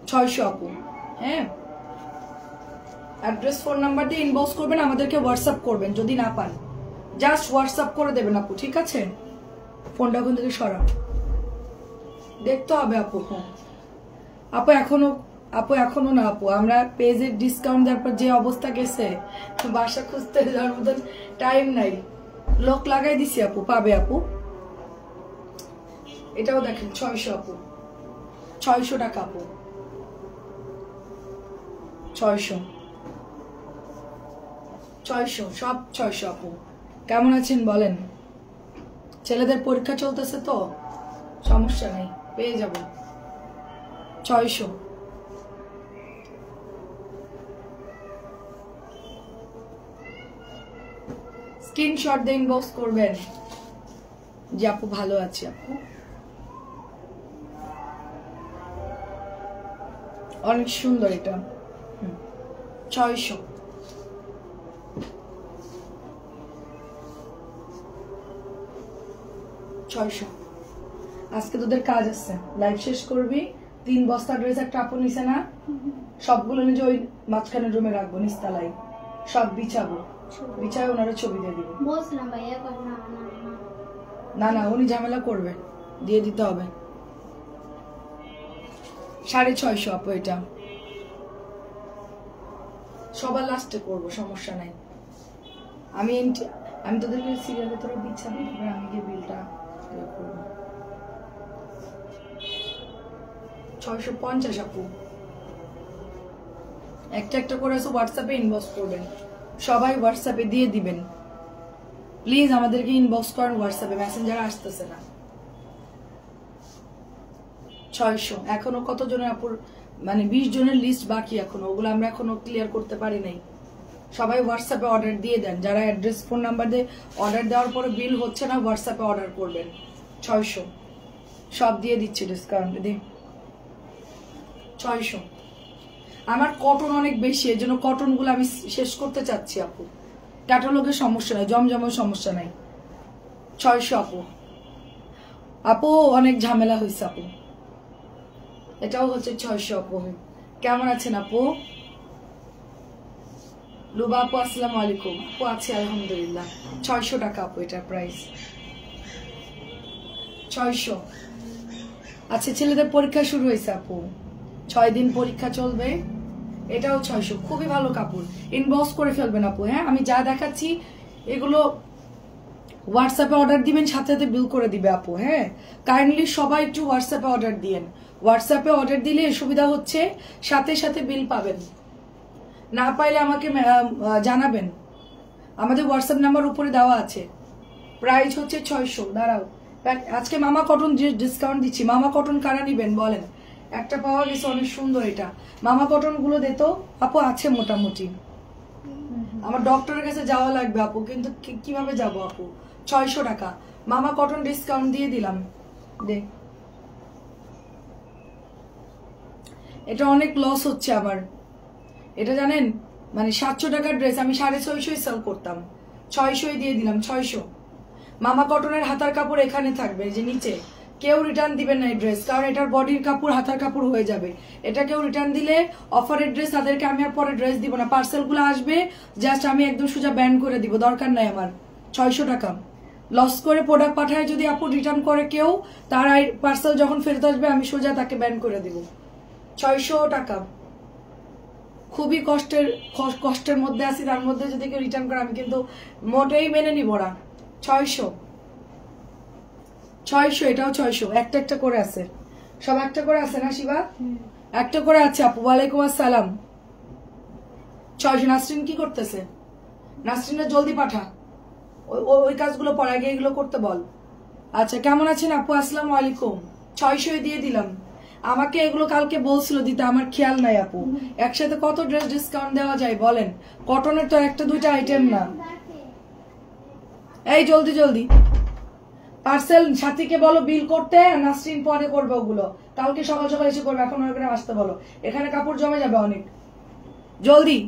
600 আপু। হ্যাঁ, address phone number দিয়ে ইনবক্স করবেন, আমাদেরকে হোয়াটসঅ্যাপ করবেন। যদি না পান জাস্ট হোয়াটসঅ্যাপ করে দেবেন আপু, ঠিক আছে? ফোনটা ওখান থেকে সরা, দেখতে হবে আপু। হ্যাঁ আপু, এখনো না আপু, আমরা পেজের ডিসকাউন্ট দেওয়ার পর যে অবস্থা গেছে, বাসা খুঁজতে যাওয়ার মতন টাইম নাই। লোক লাগাই দিছি আপু, পাবে আপু। এটাও দেখেন 600 আপু, 600 টাকা আপু, 600 সব 600 আপু। কেমন আছেন বলেন? ছেলেদের পরীক্ষা চলতেছে তো সমস্যা নেই, পেয়ে যাব। 600 স্ক্রিনশট দিয়ে ইনবক্স করবেন যে আপু ভালো আছে। আপু অনেক সুন্দর এটা। 600 আজকে তোদের কাজ আছে, লাইভ শেষ করবি। 3 বস্তা ড্রেস একটা আপু নিছে না, সবগুলো নিজে ওই মাঝখানের রুমে রাখবো, নিস্তালাই সব বিছাবো, বিছায় ওনারা ছবি দিয়ে দিব। না উনি ঝামেলা করবে, দিয়ে দিতে হবে। 650 আপু, এটা সবার লাস্টে করবো, সমস্যা নাই। আমি তোদেরকে সিরিয়ালে তোরা বিছাবি, আমি গিয়ে বিলটা করবো। 650 আপু, একটা একটা করে হোয়াটসঅ্যাপে ইনবক্স করবেন, সবাই হোয়াটসঅ্যাপে দিয়ে দিবেন প্লিজ। আমাদেরকে ইনবক্স করেন হোয়াটসঅ্যাপে, মেসেঞ্জারে আসতেছে না। 600 এখনো কত জনের আপুর, মানে 20 জনের লিস্ট বাকি এখনো, ওগুলো আমরা এখনো ক্লিয়ার করতে পারি নাই। সবাই হোয়াটসঅ্যাপে অর্ডার দিয়ে দেন, যারা অ্যাড্রেস ফোন নাম্বার দিয়ে অর্ডার দেওয়ার পরে বিল হচ্ছে না, হোয়াটসঅ্যাপে অর্ডার করবেন। 600 সব দিয়ে দিচ্ছি ডিসকাউন্ট দিই। 600 আমার কটন অনেক বেশি, এর জন্য কটন গুলো আমি শেষ করতে চাচ্ছি আপু। ক্যাটালগের সমস্যা নাই, জমজমের সমস্যা নাই। 600 আপু অনেক ঝামেলা হয়েছে আপু। এটাও হচ্ছে 600 আপু। কেমন আছেন আপু? লুবা আপু আসসালামু আলাইকুম। আপু আছি আলহামদুলিল্লাহ। 600 টাকা আপু এটার প্রাইস, 600। আচ্ছা, ছেলেদের পরীক্ষা শুরু হয়েছে আপু, 6 দিন পরীক্ষা চলবে। এটাও 600, খুবই ভালো কাপড়। ইনবক্স করে ফেলবেন আপু। হ্যাঁ, আমি যা দেখাচ্ছি এগুলো হোয়াটসঅ্যাপে অর্ডার দিবেন, সাথে সাথে বিল করে দিবে আপু। হ্যাঁ, কাইন্ডলি সবাই একটু হোয়াটসঅ্যাপে অর্ডার দিয়েন। হোয়াটসঅ্যাপে অর্ডার দিলে সুবিধা হচ্ছে সাথে সাথে বিল পাবেন। না পাইলে আমাকে জানাবেন, আমাদের হোয়াটসঅ্যাপ নাম্বার উপরে দেওয়া আছে। প্রাইস হচ্ছে 600। দাঁড়াও, আজকে মামা কটন ডিসকাউন্ট দিচ্ছি। মামা কটন কারা নিবেন বলেন? একটা পাওয়া গেছে অনেক সুন্দর, এটা মামা কটন গুলো দিত আপু, আছে মোটামুটি। আমার ডক্টরের কাছে যাওয়া লাগবে আপু, কিন্তু কিভাবে যাব আপু? 600 টাকা মামা কটন ডিসকাউন্ট দিয়ে দিলাম। দেখ, এটা অনেক লস হচ্ছে আমার, এটা জানেন? মানে 700 টাকার ড্রেস আমি 650 সেল করতাম, 600 দিয়ে দিলাম। 600 মামা কটনের হাতার কাপড় এখানে থাকবে, যে নিচে। কেউ রিটার্ন দিবেন না এই ড্রেস, কারণ এটার বডির কাপড় হাতার কাপড় হয়ে যাবে। এটা কেউ রিটার্ন দিলে অফারের ড্রেস, তাদেরকে আমি আর পরে ড্রেস দিব না। পার্সেলগুলো আসবে, জাস্ট আমি একদম সোজা ব্যান্ড করে দিব, দরকার নাই আমার। 600 টাকা লস করে প্রোডাক্ট পাঠায় যদি আপু রিটার্ন করে কেউ, তার পার্সেল যখন ফেরত আসবে আমি সোজা তাকে ব্যান্ড করে দিব। 600 টাকা। খুবই কষ্টের মধ্যে আছি, তার মধ্যে যদি কেউ রিটার্ন করে আমি কিন্তু মোটেই মেনে নিব না। 600 এটাও 600। একটা একটা করে আছে, সব একটা করে আছে না শিবা? একটা করে আছে আপু। ওয়ালাইকুম আসসালাম। 600। নাসরিন কি করতেছে? নাসরিনের জলদি পাঠা, ওই কাজগুলো পর, আগে এগুলো করতে বল। আচ্ছা, কেমন আছেন আপু? আসসালামু আলাইকুম। 600 দিয়ে দিলাম। আমাকে এগুলো কালকে বলছিল দিতে, আমার খেয়াল নাই আপু। একসাথে কত ড্রেস ডিসকাউন্ট দেওয়া যায় বলেন? কটনের তো একটা দুইটা আইটেম না। এই জলদি জলদি পার্সেল সাথীকে বলো বিল করতে, নাসরিন পরে করবে ওগুলো, কালকে সকাল সকাল এসে করবে। এখন ওখানে আসতে বলো, এখানে কাপড় জমে যাবে অনেক। জলদি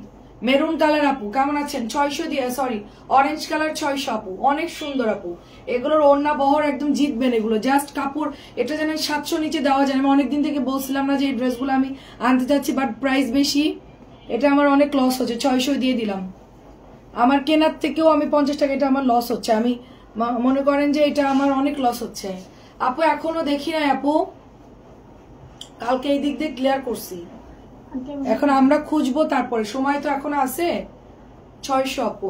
মেরুন কালার আপু কেমন আছেন? 600 দিয়ে, সরি অরেঞ্জ কালার 600 আপু, অনেক সুন্দর আপু। এগুলোর ওড়না বহর একদম জিতবেন এগুলো, জাস্ট কাপড় এটা যেন 700 নিচে দেওয়া যায়। আমি অনেকদিন থেকে বলছিলাম না যে এই ড্রেসগুলো আমি আনতে চাচ্ছি, বাট প্রাইস বেশি, এটা আমার অনেক লস হচ্ছে। 600 দিয়ে দিলাম। আমার কেনার থেকেও আমি 50 টাকা, এটা আমার লস হচ্ছে। আমি মনে করেন যে এটা আমার অনেক লস হচ্ছে আপু। এখনো দেখি নাই আপু, কালকে এই দিক দিয়ে ক্লিয়ার করছি, এখন আমরা খুঁজবো, তারপরে সময় তো এখন আছে। 600 আপু,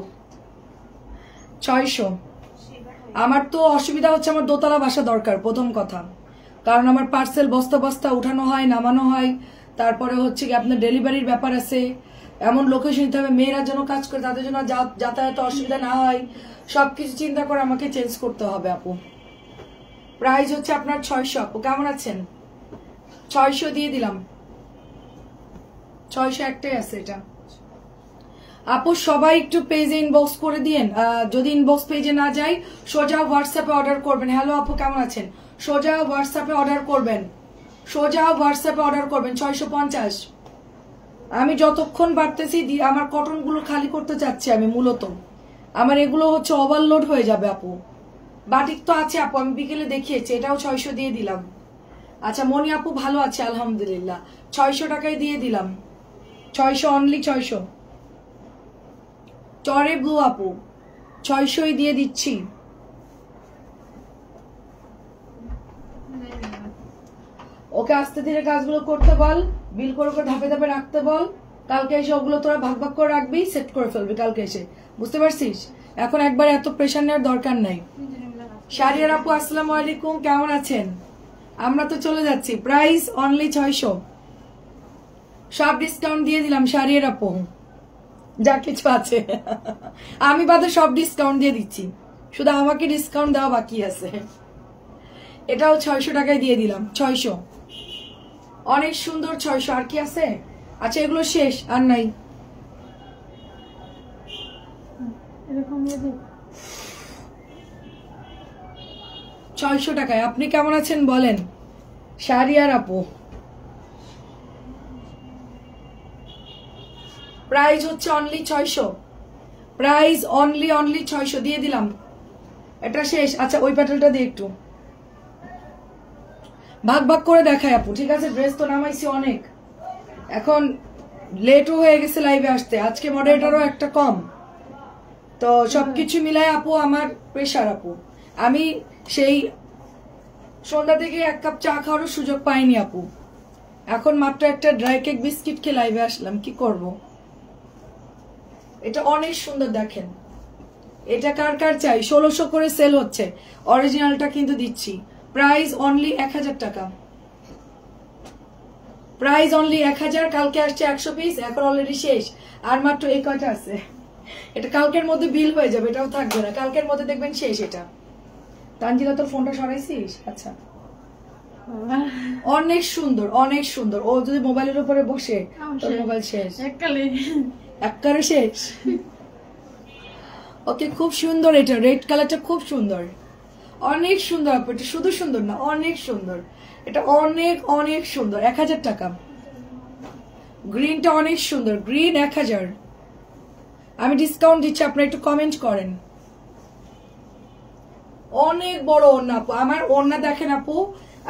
600। আমার তো অসুবিধা হচ্ছে, আমার দোতলা বাসা দরকার প্রথম কথা, কারণ আমার পার্সেল বস্তা বস্তা উঠানো হয়, নামানো হয়, তারপরে হচ্ছে কি আপনার ডেলিভারির ব্যাপার আছে, এমন লোকেশন নিতে হবে, মেয়েরা যেন কাজ করে তাদের জন্য যাতায়াত অসুবিধা না হয়, সবকিছু চিন্তা করে আমাকে চেঞ্জ করতে হবে আপু। প্রাইস হচ্ছে আপনার 600 আপু, কেমন আছেন? 600 দিয়ে দিলাম। 600 একটাই আছে এটা আপু। সবাই একটু পেজে ইনবক্স করে দিয়েন, যদি ইনবক্স পেজে না যাই সোজা হোয়াটসঅ্যাপে অর্ডার করবেন। হ্যালো আপু কেমন আছেন? সোজা হোয়াটসঅ্যাপে অর্ডার করবেন, সোজা হোয়াটসঅ্যাপে অর্ডার করবেন। 650। আমি যতক্ষণ বাড়তেছি আমার কটন গুলো খালি করতে চাচ্ছি আমি, মূলত আমার এগুলো হচ্ছে ওভারলোড হয়ে যাবে আপু। বাটিক তো আছে আপু, আমি বিকেলে দেখিয়েছি, এটাও 600 দিয়ে দিলাম। আচ্ছা মনি আপু ভালো আছে আলহামদুলিল্লাহ, 600 টাকায় দিয়ে দিলাম। 600 অনলি 600। টরে ব্লু আপু 600 দিয়ে দিচ্ছি। ওকে আস্তে ধীরে কাজগুলো করতে বল, বিল করে করে ধাপে ধাপে রাখতে বল। কালকে এসে ওগুলো তোরা ভাগ ভাগ করে রাখবি, সেট করে ফেলবি কালকে এসে, বুঝতে পারছিস? এখন একবার এত প্রেশার নেওয়ার দরকার নাই। শারিয়ার আপু আসসালামু আলাইকুম, কেমন আছেন? আমরা তো চলে যাচ্ছি। প্রাইস অনলি 600, সব ডিসকাউন্ট দিয়ে দিলাম শারিয়ার আপু, যা কিছু আছে আমি বাদে সব ডিসকাউন্ট দিয়ে দিচ্ছি, শুধু আমাকে ডিসকাউন্ট দেওয়া বাকি আছে। এটাও 600 টাকায় দিয়ে দিলাম। 600 অনেক সুন্দর। 600 আর কি আছে? আচ্ছা এগুলো শেষ, আর নাই। 600 টাকায় আপনি কেমন আছেন বলেন শারিয়ার আপু? প্রাইস হচ্ছে অনলি 600, প্রাইস অনলি 600 দিয়ে দিলাম। এটা শেষ। আচ্ছা ওই প্যাটেলটা দিয়ে একটু ভাগ ভাগ করে দেখায় আপু, ঠিক আছে? ড্রেস তো নামাইছি অনেক, এখন লেটও হয়ে গেছে লাইভে আসতে, আজকে মডারেটরও একটা কম, তো সবকিছু মিলায় আপু আমার প্রেশার আপু। আমি সেই সন্ধ্যা থেকে 1 কাপ চা খাওয়ারও সুযোগ পাইনি আপু, এখন মাত্র একটা ড্রাই কেক বিস্কিট খেয়ে লাইভে আসলাম, কি করব? এটা অনেক সুন্দর দেখেন, এটা কার কার চাই? 1600 করে সেল হচ্ছে, অরিজিনালটা কিন্তু দিচ্ছি। প্রাইস অনলি 1000 টাকা, প্রাইস অনলি 1000। কালকে আসছে 100 পিস, এখন অলরেডি শেষ, আর মাত্র এই কয়টা আছে। এটা কালকের মধ্যে বিল হয়ে যাবে, এটাও থাকবে না, কালকের মধ্যে দেখবেন শেষ। এটা তানজিলা তোর ফোনটা সরাইছিস? আচ্ছা অনেক সুন্দর, অনেক সুন্দর। ও যদি মোবাইলের উপরে বসে তোর মোবাইল শেষ, একবারে শেষ। ওকে খুব সুন্দর, এটা রেড কালারটা খুব সুন্দর, অনেক সুন্দর আপু। এটা শুধু সুন্দর না, অনেক সুন্দর, এটা অনেক অনেক সুন্দর। 1000 টাকা। গ্রিনটা অনেক সুন্দর, গ্রিন 1000। আমি ডিসকাউন্ট দিচ্ছি, আপনারা একটু কমেন্ট করেন। অনেক বড় ওড়না আপু, আমার ওড়না দেখেন আপু,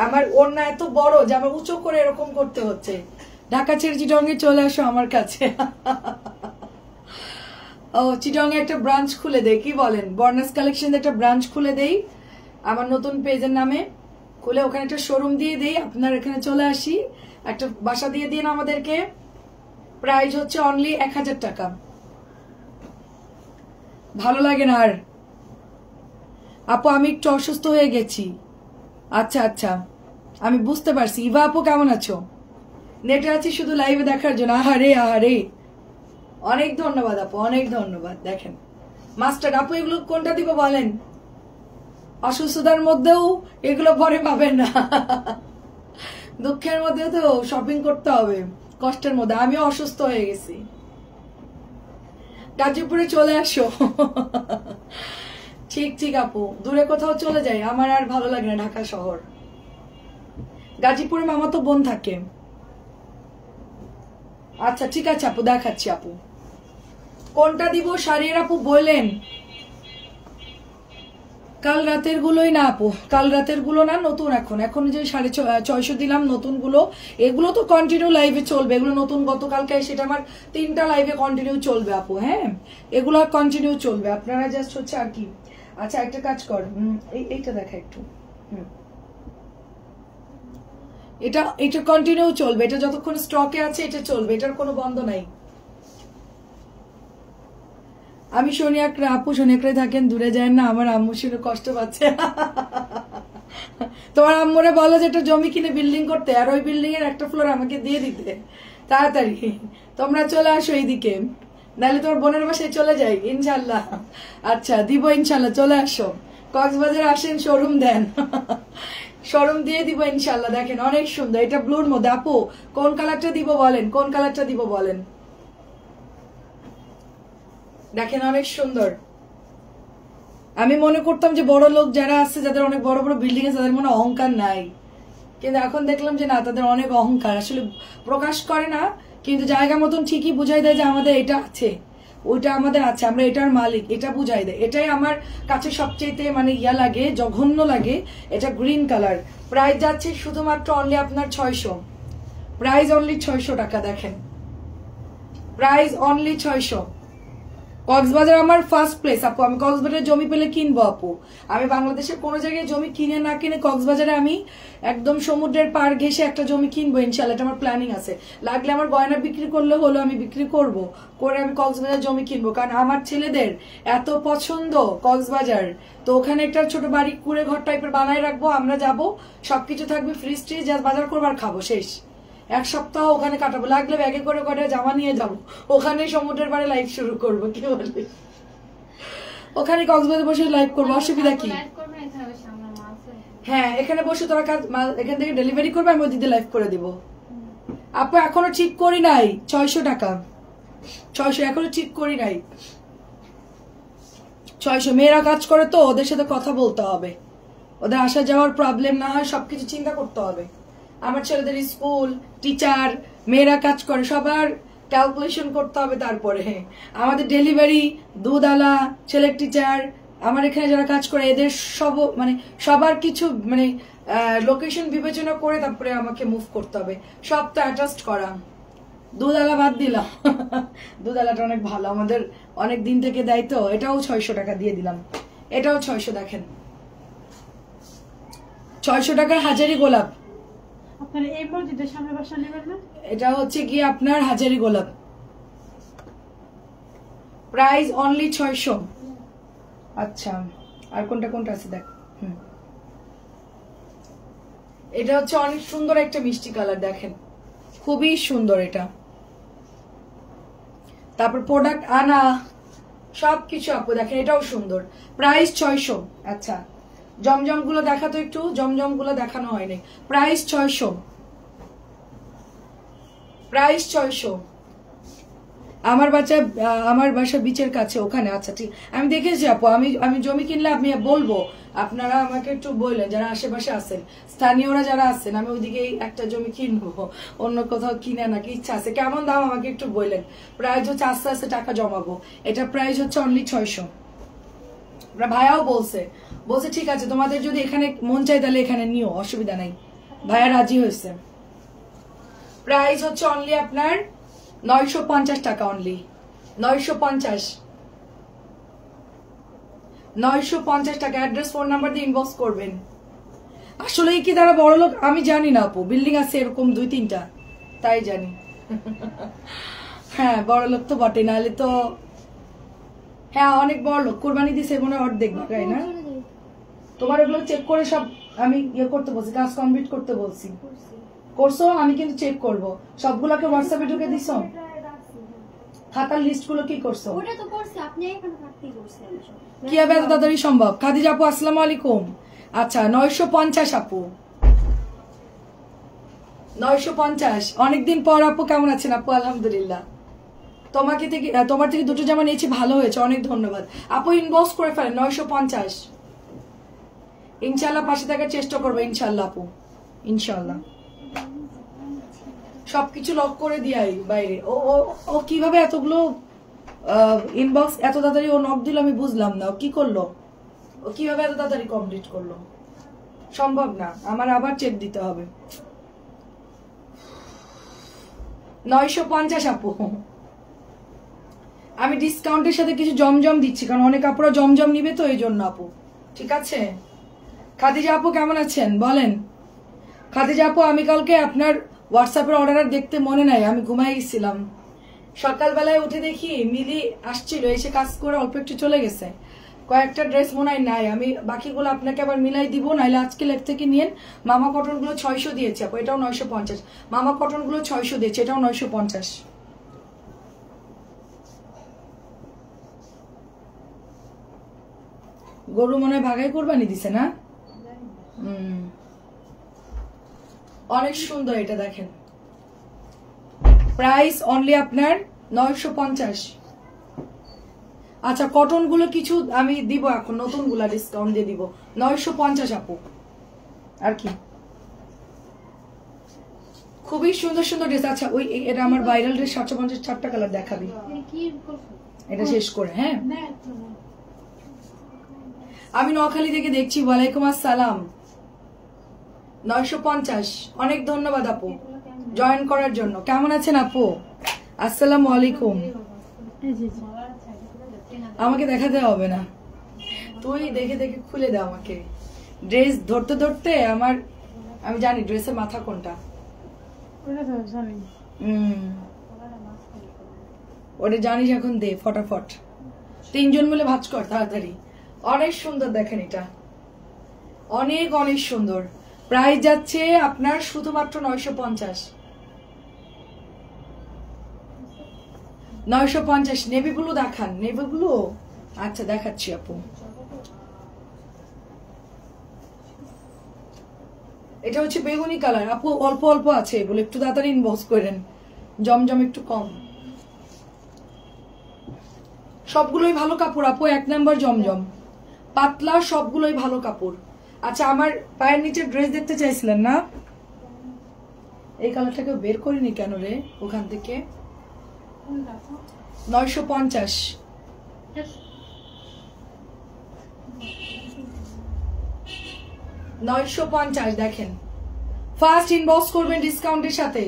আমার ওড়না এত বড় যে আমার উঁচু করে এরকম করতে হচ্ছে। ঢাকা ছেড়ে চিটংয়ে চলে আসো আমার কাছে। ও চিটংয়ে একটা ব্রাঞ্চ খুলে দেই, কি বলেন? বর্নাস কালেকশন একটা ব্রাঞ্চ খুলে দেই আমার নতুন পেজের নামে, খুলে ওখানে একটা শোরুম দিয়ে দেই, আপনার এখানে চলে আসি, একটা বাসা দিয়ে দিন আমাদেরকে। প্রাইস হচ্ছে অনলি 1000 টাকা। ভালো লাগে না আর আপু, আমি একটু অসুস্থ হয়ে গেছি। আচ্ছা আচ্ছা আমি বুঝতে পারছি। ইভা আপু কেমন আছো? নেটে আছি শুধু লাইভে দেখার জন্য। আহারে আহারে, অনেক ধন্যবাদ আপু, অনেক ধন্যবাদ। দেখেন মাস্টার আপু, এগুলো কোনটা দিব বলেন? অসুস্থতার মধ্যেও এগুলো পরে পাবেন না, দুঃখের মধ্যে তো শপিং করতে হবে, কষ্টের মধ্যে। আমিও অসুস্থ হয়ে গেছি। গাজীপুরে চলে আসো। ঠিক ঠিক আপু, দূরে কোথাও চলে যাই, আমার আর ভালো লাগে না ঢাকা শহর। গাজীপুরে মামা তো বোন থাকে। আচ্ছা ঠিক আছে আপু, দেখাচ্ছি আপু। কোনটা দিব শাড়ির আপু বললেন? কাল রাতের গুলোই না আপু, কাল রাতের গুলো না, নতুন এখন যে 650 দিলাম নতুন গুলো, এগুলো তো কন্টিনিউ লাইভে চলবে। এগুলো নতুন গতকালকে সেটা আমার 3টা লাইভে কন্টিনিউ চলবে আপু। হ্যাঁ, এগুলো কন্টিনিউ চলবে, আপনারা জাস্ট হচ্ছে আর কি। আচ্ছা একটা কাজ কর, এইটা দেখা একটু। এটা কন্টিনিউ চলবে, এটা যতক্ষণ স্টকে আছে এটা চলবে, এটার কোনো বন্ধ নাই। আমি সোনিয়াকরা, আপু সোনিয়াকরাই থাকেন, দূরে যায় না, আমার আম্মু শুনে কষ্ট পাচ্ছে। তোমার আম্মুরে বলো যে একটা জমি কিনে বিল্ডিং করতে, আর ওই বিল্ডিং এর একটা ফ্লোর আমাকে দিয়ে দিতে তাড়াতাড়ি। তোমরা চলে আসো এইদিকে, নাহলে তোমার বোনের বাসায় চলে যাই ইনশাল্লাহ। আচ্ছা দিব ইনশাল্লাহ, চলে আসো কক্সবাজার, আসেন শোরুম দেন। শোরুম দিয়ে দিব ইনশাল্লাহ। দেখেন অনেক সুন্দর, এটা ব্লুর মধ্যে। আপু কোন কালারটা দিব বলেন, কোন কালারটা দিব বলেন। দেখেন অনেক সুন্দর। আমি মনে করতাম যে বড় লোক যারা আছে, যাদের অনেক বড় বড় বিল্ডিং আছে, তাদের মনে অহংকার নাই, কিন্তু এখন দেখলাম যে না, তাদের অনেক অহংকার, আসলে প্রকাশ করে না, কিন্তু জায়গা মতন ঠিকই বুঝাই দেয় যে আমাদের এটা আছে, ওইটা আমাদের আছে, আমরা এটার মালিক, এটা বুঝাই দেয়। এটাই আমার কাছে সবচেয়ে মানে ইয়া লাগে, জঘন্য লাগে। এটা গ্রিন কালার, প্রাইস যাচ্ছে শুধুমাত্র অনলি আপনার 600, প্রাইস অনলি 600 টাকা। দেখেন প্রাইস অনলি 600। কক্সবাজার আমার ফার্স্ট প্লেস আপু, আমি কক্সবাজারে জমি পেলে কিনবো আপু। আমি বাংলাদেশের কোনো জায়গায় জমি কিনে না কিনে কক্সবাজারে আমি একদম সমুদ্রের পার ঘেসে একটা জমি কিনবো ইনশাল্লাহ, এটা আমার প্ল্যানিং আছে। লাগলে আমার গয়না বিক্রি করলে হলো, আমি বিক্রি করব, করে আমি কক্সবাজার জমি কিনবো, কারণ আমার ছেলেদের এত পছন্দ কক্সবাজার। তো ওখানে একটা ছোট বাড়ি কুড়ে ঘর টাইপের বানায় রাখবো, আমরা যাব, সবকিছু থাকবে, ফ্রিজ ট্রিজ, বাজার করবো আর খাবো, শেষ। 1 সপ্তাহ ওখানে কাটাবো, লাগলে ব্যাগে করে কটা জামা নিয়ে যাবো, ওখানে সমুদ্রের পাড়ে লাইভ শুরু করবো, কি বলে, ওখানে কক্সবাজার বসে লাইভ করবো, অসুবিধা কি? হ্যাঁ, এখানে বসে তোরা এখান থেকে ডেলিভারি করবে, আমি ওই দিদি লাইভ করে দিব। আপু এখনো ঠিক করি নাই, 600 টাকা, 600 এখনো ঠিক করি নাই, 600। মেয়েরা কাজ করে তো, ওদের সাথে কথা বলতে হবে, ওদের আসা যাওয়ার প্রবলেম না হয়, সবকিছু চিন্তা করতে হবে। আমার ছেলেদের স্কুল, টিচার, মেয়েরা কাজ করে, সবার ক্যালকুলেশন করতে হবে। তারপরে আমাদের ডেলিভারি, দুধ আলা, ছেলের টিচার, আমার এখানে যারা কাজ করে, এদের মানে সবার কিছু মানে লোকেশন বিবেচনা করে তারপরে আমাকে মুভ করতে হবে, সব তো অ্যাডজাস্ট করা। দুধ আলা বাদ দিলাম, দুধ আলাটা অনেক ভালো, আমাদের অনেক দিন থেকে দেয় তো, এটাও 600 টাকা দিয়ে দিলাম, এটাও 600। দেখেন 600 টাকার হাজারি গোলাপ, এটা হচ্ছে গিয়ে আপনার হাজারি গোলাপ, প্রাইস অনলি 600। আচ্ছা আর কোনটা কোনটা আছে দেখ, এটা হচ্ছে অনেক সুন্দর একটা মিষ্টি কালার, দেখেন খুবই সুন্দর এটা। তারপর প্রোডাক্ট আনা সবকিছু আপু দেখেন, এটাও সুন্দর, প্রাইস 600। আচ্ছা জমজম গুলো দেখাতো একটু, জমজম গুলো দেখানো হয়নি, প্রাইস 600, প্রাইস 600। আমার বাসা বিচের কাছে, ওখানে। আচ্ছা ঠিক, আমি দেখেছি আপু, আমি জমি কিনলে আমি বলবো, আপনারা আমাকে একটু বললেন, যারা আশেপাশে আছেন, স্থানীয়রা যারা আছেন, আমি ওইদিকে একটা জমি কিনবো, অন্য কোথাও কিনে নাকি ইচ্ছা আছে, কেমন দাম আমাকে একটু বললেন। প্রাইস হচ্ছে আস্তে আস্তে টাকা জমাবো, এটা প্রাইস হচ্ছে অনলি 600। ভাইয়াও বলছে ঠিক আছে, তোমাদের যদি এখানে মন চাই তাহলে এখানে নিও, অসুবিধা নাই, ভাইয়া রাজি হয়েছে। প্রাইস হচ্ছে অনলি আপনার 950 টাকা, অনলি 950 টাকা। অ্যাড্রেস ফোন নাম্বার দিয়ে ইনবক্স করবেন। আসলে কি তারা বড় লোক আমি জানি না আপু, বিল্ডিং আছে এরকম 2-3টা, তাই জানি। হ্যাঁ বড় লোক তো বটে, নাহলে তো হ্যাঁ অনেক বড় লোক, কোরবানি দিছে মনে হয় অর্ধেক, তাই না? তোমার ওগুলো চেক করে সব আমি ইয়ে করতে বলছি, কাজ কমপ্লিট করতে বলছি, করছো? আমি কিন্তু চেক করব, সবগুলোকে হোয়াটসঅ্যাপে ঢুকে দিছো? খাতার লিস্ট গুলো কি করছো? কি হবে এত তাড়াতাড়ি সম্ভব? খাদিজা আপু আসসালামু আলাইকুম। আচ্ছা 950 আপু, 950। অনেকদিন পর আপু, কেমন আছেন আপু? আলহামদুলিল্লাহ। তোমার থেকে দুটো জামা নিয়েছি, ভালো হয়েছে, অনেক ধন্যবাদ আপু। ইনবক্স করে ফেলেন 950, ইনশাল্লাহ পাশে থাকার চেষ্টা করবো, ইনশাল্লাহ আপু, ইনশাল্লাহ। সবকিছু লক করে দিয়াই বাইরে, ও কিভাবে এতগুলো ইনবক্স এত তাড়াতাড়ি ও নক দিল, আমি বুঝলাম না ও কি করলো, ও কিভাবে এত তাড়াতাড়ি কমপ্লিট করলো, সম্ভব না, আমার আবার চেক দিতে হবে। 950 আপু, আমি ডিসকাউন্টের সাথে কিছু জমজম দিচ্ছি, কারণ অনেক আপুরা জমজম নিবে তো এই জন্য আপু, ঠিক আছে? খাদিজা আপু কেমন আছেন বলেন? খাদিজা আপু, আমি কালকে আপনার হোয়াটসঅ্যাপের অর্ডার দেখতে মনে নাই, আমি ঘুমাই গেছিলাম। সকালবেলায় উঠে দেখি মিলি আসছিল, এসে কাজ করে অল্প একটু চলে গেছে। কয়েকটা ড্রেস মনে হয় নাই, আমি বাকিগুলো আপনাকে আবার মিলাই দিব, নাইলে আজকে লেপ থেকে নিয়েন। মামা কটন গুলো 600 দিয়েছি আপু, এটাও 950। মামা কটন গুলো 600 দিয়েছে, এটাও 950। গরু মনে হয় ভাগাই কোরবানি দিছে না? অনেক সুন্দর, এটা দেখেন, প্রাইস অনলি আপনার 950। আচ্ছা, কটন গুলো কিছু আমি দিব এখন, নতুন গুলা ডিসকাউন্ট দিয়ে দিব, 950 আপু। আর কি খুবই সুন্দর সুন্দর ড্রেস। আচ্ছা, ওই এটা আমার ভাইরাল ড্রেস 750, 4টা কালার দেখাবি এটা শেষ করে। হ্যাঁ, আমি নোয়াখালী থেকে দেখছি। ওয়ালাইকুম আসসালাম। 950, অনেক ধন্যবাদ আপু জয়েন করার জন্য। কেমন আছেন আপু? আসসালামু আলাইকুম। আমাকে দেখাতে হবে না, তুই দেখে দেখে খুলে দে আমাকে। ড্রেস ধরতে ধরতে আমার, আমি জানি ড্রেসের মাথা কোনটা। ওটা জানিস এখন, দে ফটাফট। 3 জন মিলে ভাঁজ কর তাড়াতাড়ি। অনেক সুন্দর, দেখেন এটা অনেক অনেক সুন্দর। প্রাইস যাচ্ছে আপনার শুধুমাত্র 950। 950। নেভি ব্লু দেখান, নেভি ব্লু। আচ্ছা, দেখাচ্ছি আপু। এটা হচ্ছে বেগুনি কালার আপু, অল্প অল্প আছে এগুলো, একটু তাড়াতাড়ি ইনবক্স করেন, জমজম একটু কম। সবগুলোই ভালো কাপড় আপু, 1 নাম্বার জমজম, পাতলা, সবগুলোই ভালো কাপড়। আচ্ছা, আমার পায়ের নিচে ড্রেস দেখতে চাইছিলেন না? এই কালারটাকে বের করিনি কেন রে ওখান থেকে? 950। 950 দেখেন। ফার্স্ট ইনবক্স করবেন ডিসকাউন্টের সাথে,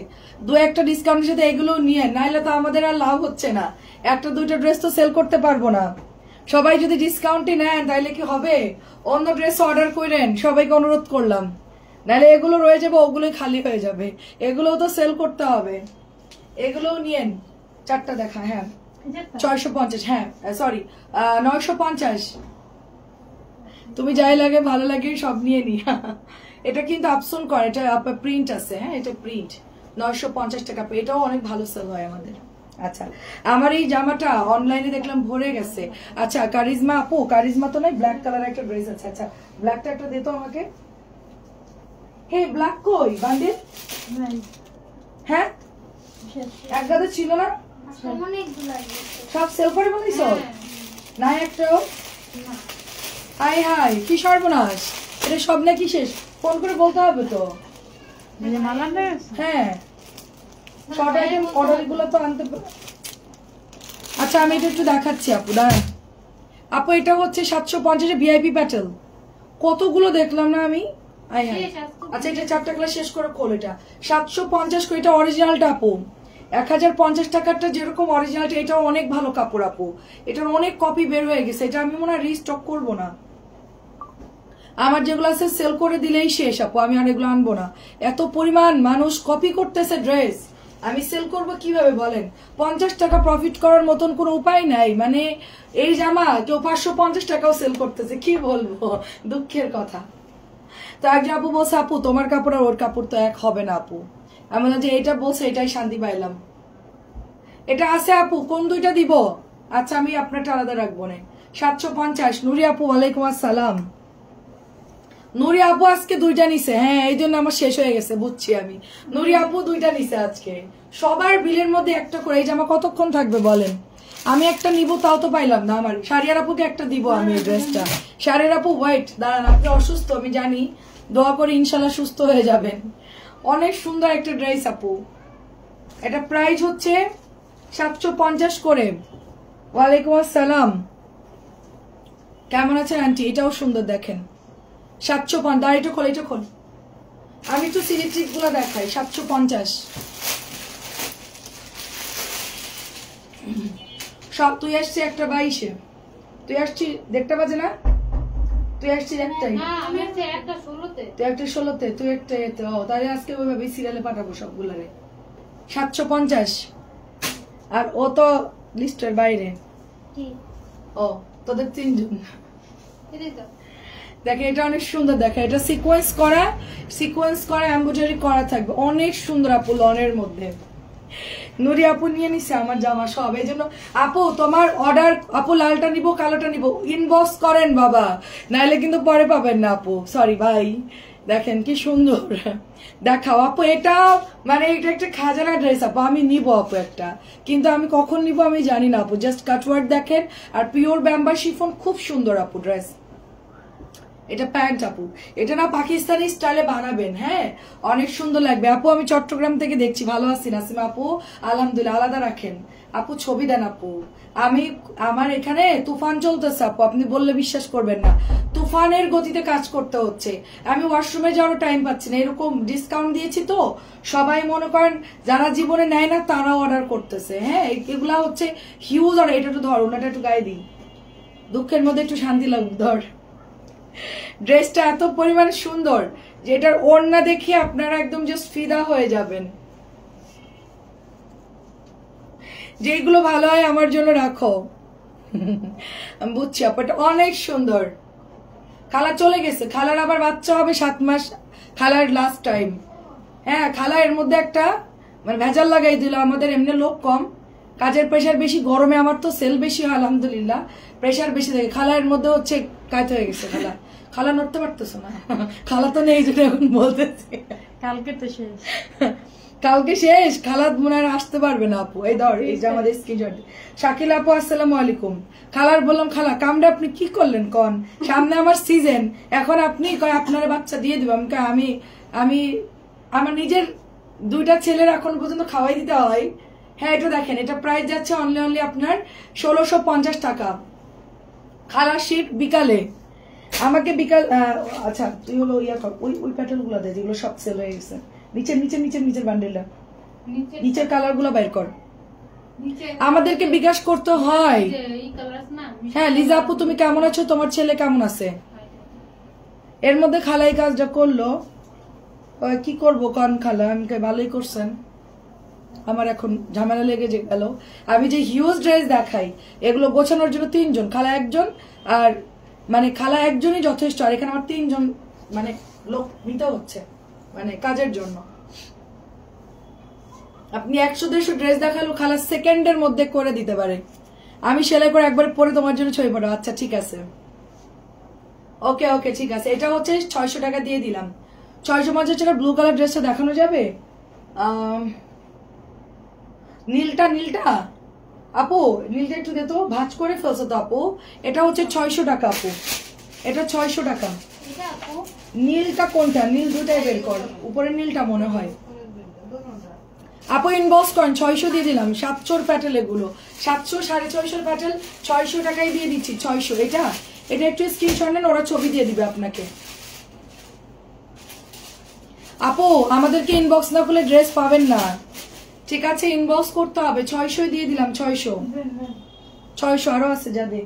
2-1টা ডিসকাউন্টের সাথে এগুলো নিয়ে, নাইলে তো আমাদের আর লাভ হচ্ছে না, 1-2টা ড্রেস তো সেল করতে পারবো না। সবাই যদি ডিসকাউন্টে নেন তাইলে কি হবে? অন্য ড্রেস অর্ডার করেন, সবাইকে অনুরোধ করলাম, নাইলে এগুলো রয়ে যাবে, ওগুলোই খালি হয়ে যাবে, এগুলোও তো সেল করতে হবে। এগুলোও নিয়েন, 4টা দেখা। হ্যাঁ, 650। হ্যাঁ সরি, 950। তুমি যাই লাগে ভালো লাগে সব নিয়ে নি। এটা কিন্তু আপসন করে, এটা প্রিন্ট আছে। হ্যাঁ, এটা প্রিন্ট, 950 টাকা। এটাও অনেক ভালো সেল হয় আমাদের। আচ্ছা, আমার এই জামাটা অনলাইনে দেখলাম ভরে গেছে। আচ্ছা, কারিজমা আপু, কারিজমা তো নাই, ব্ল্যাক কালার একটা ড্রেস আছে। আচ্ছা, ব্ল্যাকটা একটা দে তো আমাকে। হে, ব্ল্যাক কই বান্ডিল? হ্যাঁ, এক গাদা ছিল না, সব সেল করে বলিস না একটাও? হাই হাই, কি সর্বনাশ, এটা সব নাকি শেষ? ফোন করে বলতে হবে তো। হ্যাঁ, শর্ট আইটেম অর্ডার গুলো তো আনতে। আচ্ছা, আমি এটা একটু দেখাচ্ছি আপু, দাঁড়ান আপু। এটা হচ্ছে 750 ভিআইপি প্যাটেল, কতগুলো দেখলাম না আমি। আচ্ছা, এটা 4টা ক্লাস শেষ করে খোল। এটা 750 করে, এটা অরিজিনালটা আপু। 1050 টাকারটা যেরকম অরিজিনালটা, এটাও অনেক ভালো কাপড় আপু, এটার অনেক কপি বের হয়ে গেছে, এটা আমি মনে হয় রিস্টক করবো না। আমার যেগুলো আছে সেল করে দিলেই শেষ আপু, আমি আর এগুলো আনবো না। এত পরিমাণ মানুষ কপি করতেছে ড্রেস, আমি সেল করব কিভাবে বলেন? 50 টাকা প্রফিট করার মতন কোনো উপায় নাই। মানে এই জামা কেউ 550 টাকাও সেল করতেছে, কি বলবো, দুঃখের কথা। তো একজন আপু বলছে, আপু তোমার কাপড় আর ওর কাপড় তো এক হবে না আপু। আমি বললাম যে এটা বলছে, এটাই শান্তি পাইলাম। এটা আছে আপু, কোন 2টা দিব? আচ্ছা, আমি আপনারটা আলাদা রাখবো না। 750। নুরি আপু, ওয়ালাইকুম আসসালাম। নুরি আপু আজকে 2টা নিছে। হ্যাঁ, এই জন্য আমার শেষ হয়ে গেছে, বুঝছি আমি। নুরি আপু 2টা নিছে আজকে, সবার বিলের মধ্যে একটা করে। এই জামা কতক্ষণ থাকবে বলেন? আমি একটা নিব, তাও তো পাইলাম না। আমার শারিয়ার আপুকে একটা দিব আমি এই ড্রেসটা। শারিয়ার আপু ওয়েট, দাঁড়ান, আপনি অসুস্থ আমি জানি, দোয়া করে ইনশাল্লাহ সুস্থ হয়ে যাবেন। অনেক সুন্দর একটা ড্রেস আপু, এটা প্রাইস হচ্ছে 750 করে। ওয়ালাইকুম আসসালাম, কেমন আছেন আন্টি? এটাও সুন্দর দেখেন, 750। দাঁড়িয়ে খোল, এটা খোল। আমি একটু সিলিট্রিক গুলো দেখাই, 750 সব। তুই আসছি একটা 22-এ, তুই আসছি দেখতে পাচ্ছে না, তুই আসছিস একটাই, তুই একটা 16-তে, তুই একটা এতে। ও তাহলে আজকে ওইভাবে সিরিয়ালে পাঠাবো সবগুলারে। 750। আর ও তো লিস্টের বাইরে। ও তোদের 3 জন। দেখে এটা অনেক সুন্দর, দেখে এটা সিকোয়েন্স করা এমব্রয়ডারি করা থাকবে, অনেক সুন্দর আপু। লনের মধ্যে নুরি আপু নিয়ে নিছে আমার জামা সব, এই জন্য আপু তোমার অর্ডার, আপু লালটা নিব কালোটা নিব, ইনবক্স করেন বাবা, নাইলে কিন্তু পরে পাবেন না আপু। সরি ভাই, দেখেন কি সুন্দর, দেখাও আপু। এটা মানে এটা একটা খাজানা ড্রেস আপু, আমি নিব আপু একটা, কিন্তু আমি কখন নিব আমি জানি না আপু। জাস্ট কাটওয়ার্ক দেখেন, আর পিওর ব্যাম্বার শিফন, খুব সুন্দর আপু ড্রেস। এটা প্যান্ট আপু, এটা না পাকিস্তানি স্টাইলে বানাবেন, হ্যাঁ অনেক সুন্দর লাগবে আপু। আমি চট্টগ্রাম থেকে দেখছি, ভালো আছি নাসিমা আপু? আলহামদুলিল্লাহ। আলাদা রাখেন আপু, ছবি দেন আপু। আমার এখানে তুফান চলতেছে আপু, আপনি বললে বিশ্বাস করবেন না, তুফানের গতিতে কাজ করতে হচ্ছে। আমি ওয়াশরুমে যাওয়ারও টাইম পাচ্ছি না, এরকম ডিসকাউন্ট দিয়েছি তো সবাই মনে করেন যারা জীবনে নেয় না তারাও অর্ডার করতেছে। হ্যাঁ এগুলা হচ্ছে হিউজ অর্ডার। এটা একটু ধর, ওনাটা একটু গায়ে দিই, দুঃখের মধ্যে একটু শান্তি লাগুক। ধর, ড্রেসটা এত পরিমাণ সুন্দর যে এটার ওড়না দেখে আপনারা একদম জাস্ট ফিদা হয়ে যাবেন। যেগুলো ভালো হয় আমার জন্য রাখো। আমি বুঝছি আপু, এটা অনেক সুন্দর। খালা চলে গেছে, খালার আবার বাচ্চা হবে 7 মাস, খালার লাস্ট টাইম। হ্যাঁ খালা এর মধ্যে একটা মানে ভেজাল লাগাই দিল। আমাদের এমনি লোক কম, কাজের প্রেশার বেশি, গরমে আমার তো সেল বেশি হয় আলহামদুলিল্লাহ, প্রেশার বেশি থাকে। খালা এর মধ্যে হচ্ছে কাজ হয়ে গেছে। খালা নড়তে পারতেছে না, খালা তো নেই যেটা এখন বলতেছি। কালকে তো শেষ, কালকে শেষ, খালা মনে হয় আসতে পারবে না আপু। এই ধর, এই যে আমাদের স্ক্রিনশট। শাকিল আপু আসসালামু আলাইকুম। খালার বললাম, খালা কামটা আপনি কি করলেন কন, সামনে আমার সিজন, এখন আপনি কয় আপনার বাচ্চা দিয়ে দিব। আমি আমার নিজের 2টা ছেলের এখন পর্যন্ত খাওয়াই দিতে হয়। হ্যাঁ এটা দেখেন, এটা প্রাইস যাচ্ছে অনলি আপনার 1650 টাকা। খালার শীত বিকালে আমাকে বিকাল, আচ্ছা তুই হলো ইয়া কর, ওই প্যাটার্ন গুলো দে যেগুলো সব সেল হয়ে গেছে। নিচের বান্ডেলটা, নিচের কালার গুলো বাইর কর। আমাদেরকে বিকাশ করতে হয়। হ্যাঁ লিজা আপু তুমি কেমন আছো, তোমার ছেলে কেমন আছে? এর মধ্যে খালাই কাজটা করলো, কি করবো কন খালা, আমাকে ভালোই করছেন। আমার এখন ঝামেলা লেগে যে গেল। আমি যে হিউজ ড্রেস দেখাই এগুলো গোছানোর জন্য 3 জন, খালা 1 জন, আর মানে খালা 1 জনই যথেষ্ট। আর এখানে আমার 3 জন মানে লোক নিতে হচ্ছে মানে কাজের জন্য। আপনি 100-150 ড্রেস দেখালো খালা সেকেন্ডের মধ্যে করে দিতে পারে। আমি সেলাই করে একবার পরে তোমার জন্য ছবি পাঠাবো। আচ্ছা ঠিক আছে, ওকে ঠিক আছে। এটা হচ্ছে 600 টাকা দিয়ে দিলাম। 650 টাকার ব্লু কালার ড্রেসটা দেখানো যাবে? নীলটা আপু, নীলটা একটু দে তো, ভাঁজ করে ফেলছো তো আপু। এটা হচ্ছে 600 টাকা আপু, এটা 600 টাকা। নীলটা কোনটা? নীল 2টাই বের কর, উপরের নীলটা মনে হয়। আপু ইনবক্স করেন, 600 দিয়ে দিলাম। 700 প্যাটেল এগুলো, 700 650 প্যাটেল 600 টাকায় দিয়ে দিচ্ছি। 600 এটা একটু স্ক্রিনশট নেন, ওরা ছবি দিয়ে দিবে আপনাকে। আপু আমাদেরকে ইনবক্স না করলে ড্রেস পাবেন না, ঠিক আছে? ইনবক্স করতে হবে। 600 দিয়ে দিলাম, 600 আরো আছে যাদের।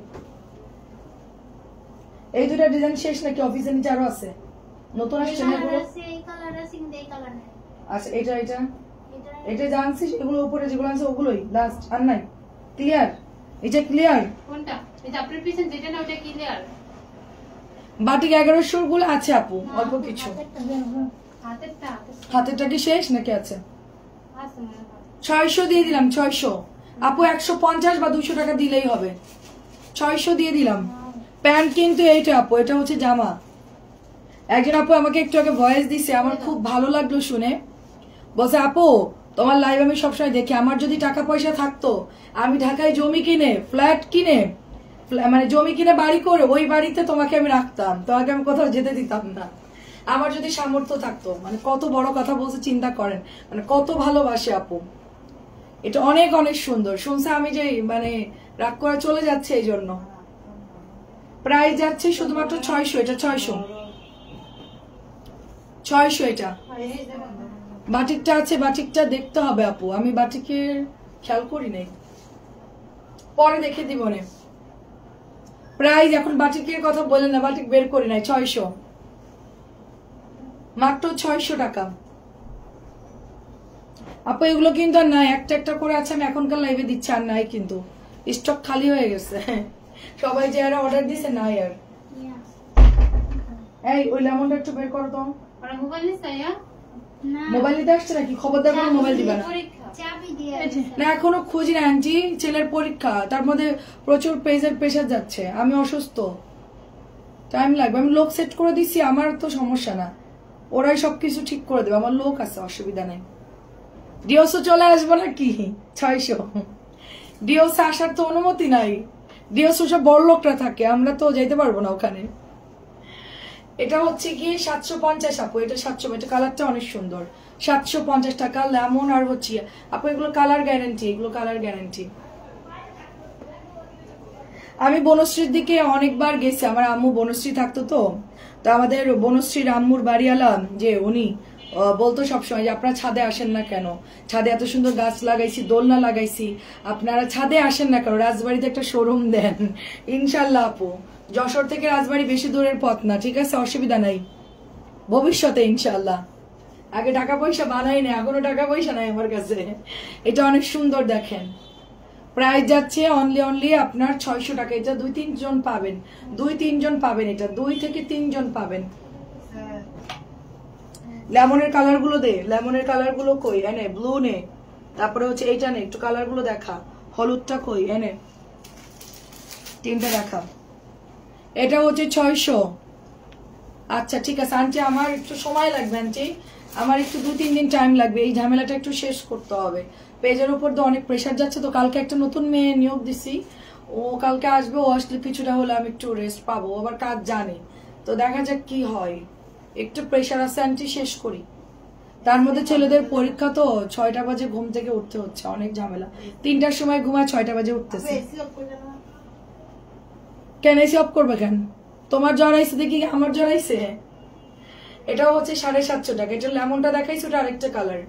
এই 2টা ডিজাইন শেষ নাকি অফিসের নিচে আরো আছে? নতুন আসছে না এগুলো? আচ্ছা এটা জানছিস, এগুলো উপরে যেগুলো আছে ওগুলোই লাস্ট, আর নাই। ক্লিয়ার? এটা ক্লিয়ার? কোনটা? এটা আপনার পিছন যেটা না ওটা ক্লিয়ার। বাটিক 1100 গুলো আছে আপু, অল্প কিছু। হাতেরটা কি শেষ নাকি আছে? 600 দিয়ে দিলাম, 600 আপু। 150 বা 200 টাকা দিলেই হবে। 600 দিয়ে দিলাম। প্যান্ট কিন্তু এইটা আপু, এটা হচ্ছে জামা। একজন আপু আমাকে একটু আগে ভয়েস দিছে, আমার খুব ভালো লাগলো শুনে। বলছে আপু তোমার লাইভ আমি সবসময় দেখি, আমার যদি টাকা পয়সা থাকতো আমি ঢাকায় জমি কিনে ফ্ল্যাট কিনে মানে জমি কিনে বাড়ি করে ওই বাড়িতে তোমাকে আমি রাখতাম, তোমাকে আমি কোথাও যেতে দিতাম না, আমার যদি সামর্থ্য থাকতো। মানে কত বড় কথা বলছে চিন্তা করেন, মানে কত ভালোবাসে আপু। এটা অনেক অনেক সুন্দর। শুনছে আমি যে মানে রাগ করে চলে যাচ্ছে এই জন্য। প্রাইস যাচ্ছে শুধুমাত্র 600। এটা 600 এটা। বাটিকটা আছে, বাটিকটা দেখতে হবে আপু, আমি বাটিকের খেয়াল করি নাই, পরে দেখে দিব না। প্রাইস এখন বাটিকের কথা বলেন না, বাটিক বের করি নাই। 600, মাত্র 600 টাকা আপু। এগুলো কিন্তু আর নাই, একটা একটা করে আছে, আমি এখনকার লাইভে দিচ্ছি, আর নাই কিন্তু, স্টক খালি হয়ে গেছে। সবাই যে আর অর্ডার দিছে নাই আর। এই ওই লেমনটা একটু বের করো তো। ওরা মোবাইল নিছে না? মোবাইল নিতে আসছে নাকি? খবরদার করে মোবাইল দিবা না। চাবি দিয়ে না এখনো খুঁজি না আন্টি, ছেলের পরীক্ষা, তার মধ্যে প্রচুর পেজের প্রেশার যাচ্ছে, আমি অসুস্থ, টাইম লাগবে। আমি লোক সেট করে দিচ্ছি, আমার তো সমস্যা না, ওরাই সবকিছু ঠিক করে দেবে, আমার লোক আছে, অসুবিধা নেই। ডিওসও চলে আসবো নাকি? 600 ডিওসে আসার তো অনুমতি নাই, ডিওসও সব বড় লোকরা থাকে, আমরা তো যাইতে পারবো না ওখানে। এটা হচ্ছে কি 750 আপু, এটা 700, এটা কালারটা অনেক সুন্দর। 750 টাকা লেমন। আর হচ্ছে আপু এগুলো কালার গ্যারান্টি, এগুলো কালার গ্যারান্টি। আমি বনশ্রীর দিকে অনেকবার গেছি, আমার আম্মু বনশ্রী থাকতো, তো আমাদের বনশ্রীর আম্মুর বাড়িওয়ালা যে উনি বলতো সবসময় যে আপনারা ছাদে আসেন না কেন, ছাদে এত সুন্দর গাছ লাগাইছি, দোলনা লাগাইছি, আপনারা ছাদে আসেন না কেন, রাজবাড়িতে একটা শোরুম দেন। ইনশাল্লাহ আপু, যশোর থেকে রাজবাড়ি বেশি দূরের পথ না, ঠিক আছে, অসুবিধা নাই, ভবিষ্যতে ইনশাল্লাহ। আগে টাকা পয়সা বানাই না, এখনো টাকা পয়সা নাই আমার কাছে। এটা অনেক সুন্দর, দেখেন প্রাইস যাচ্ছে অনলি আপনার 600 টাকা। এটা 2-3 জন পাবেন, 2-3 জন পাবেন, এটা 2 থেকে 3 জন পাবেন। লেমনের কালার গুলো দে, লেমনের কালার গুলো কই, এনে ব্লু নে, তারপরে হচ্ছে এইটা নে, একটু কালার গুলো দেখা, হলুদটা কই, এনে তিনটা দেখা। এটা হচ্ছে 600। আচ্ছা ঠিক আছে আন্টি, আমার একটু সময় লাগবে আন্টি, আমার একটু 2-3 দিন টাইম লাগবে, এই ঝামেলাটা একটু শেষ করতে হবে। পেজের উপর তো অনেক প্রেশার যাচ্ছে, তো কালকে একটা নতুন মেয়ে নিয়োগ দিছি, ও কালকে আসবে, ও আসলে কিছুটা হলে আমি একটু রেস্ট পাবো, আবার কাজ জানে, তো দেখা যাক কি হয়। একটু প্রেশার আছে আন্টি, শেষ করি। তার মধ্যে ছেলেদের পরীক্ষা, তো 6টা বাজে ঘুম থেকে উঠতে হচ্ছে, অনেক ঝামেলা। 3টার সময় ঘুমায়, 6টা বাজে উঠতেছে। কেন এসি অফ করবে কেন? তোমার জ্বর আইছে দেখি, আমার জ্বর আইছে। এটাও হচ্ছে 750 টাকা। এটা লেমনটা দেখাইছো, ওটা আরেকটা কালার।